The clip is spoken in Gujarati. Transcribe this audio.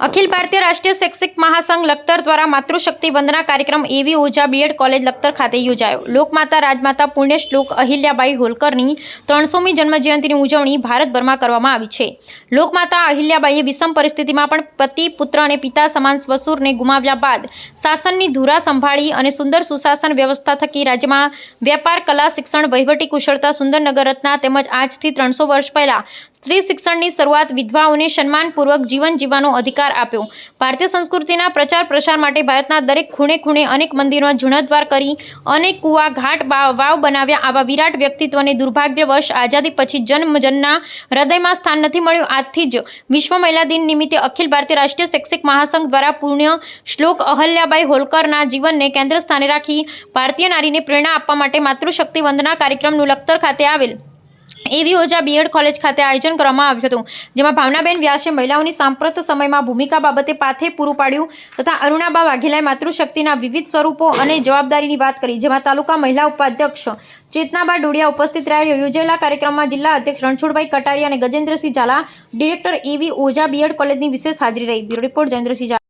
अखिल भारतीय राष्ट्रीय शैक्षिक महासंघ लखतर द्वारा मातृशक्ति वंदना कार्यक्रम एवी ओझा बीएड कॉलेज लखतर खाते योजायो। લોકમાતા રાજમાતા પુણ્યશ્લોક અહિલ્યાબાઈ હોલકરની 300મી જન્મજયંતિની ઉજવણી ભારતભરમાં કરવામાં આવી છે। લોકમાતા અહિલ્યાબાઈએ વિષમ પરિસ્થિતિમાં પણ પતિ, પુત્ર અને પિતા સમાન સ્વસુરને ગુમાવ્યા બાદ શાસનની ધુરા સંભાળી અને સુંદર સુશાસન વ્યવસ્થા થકી રાજ્યમાં વેપાર, કલા, શિક્ષણ, વહીવટી કુશળતા, સુંદર નગર રચના તેમજ આજથી 300 વર્ષ પહેલા સ્ત્રી શિક્ષણની શરૂઆત, વિધવાઓને સન્માનપૂર્વક જીવન જીવવાનો અધિકાર આપ્યો। ભારતીય સંસ્કૃતિના પ્રચાર પ્રસાર માટે ભારતના દરેક ખૂણે ખૂણે અનેક મંદિરોમાં જીર્ણોદ્ધાર કરી અનેક કુવા, ઘાટ, વાવ બનાવ્યા। આવા વિરાટ વ્યક્તિત્વને દુર્ભાગ્યવશ આઝાદી પછી જનના હૃદયમાં સ્થાન નથી મળ્યું। આજથી જ વિશ્વ મહિલા દિન નિમિત્તે અખિલ ભારતીય રાષ્ટ્રીય શૈક્ષિક મહાસંઘ દ્વારા પુણ્ય શ્લોક અહલ્યાબાઈ હોલકરના જીવનને કેન્દ્ર સ્થાને રાખી ભારતીય નારીને પ્રેરણા આપવા માટે માતૃશક્તિ વંદના કાર્યક્રમનું લખતર ખાતે આવેલ એવી ઓઝા બીએડ કોલેજ ખાતે આયોજન કરવામાં આવ્યું હતું, જેમાં ભાવનાબેન વ્યાસે મહિલાઓની સાંપ્રત સમયમાં ભૂમિકા બાબતે પાથે પૂરું પાડ્યું તથા અરુણાબા વાઘેલાએ માતૃશક્તિના વિવિધ સ્વરૂપો અને જવાબદારીની વાત કરી, જેમાં તાલુકા મહિલા ઉપાધ્યક્ષ ચેતનાબા ડોડિયા ઉપસ્થિત રહ્યા। યોજાયેલા કાર્યક્રમમાં જિલ્લા અધ્યક્ષ રણછોડભાઈ કટારિયા અને ગજેન્દ્રસિંહ ઝાલા, ડિરેક્ટર એવી ઓઝા બીએડ કોલેજની વિશેષ હાજરી રહી। Bureau report Jayendrasinh Jhala.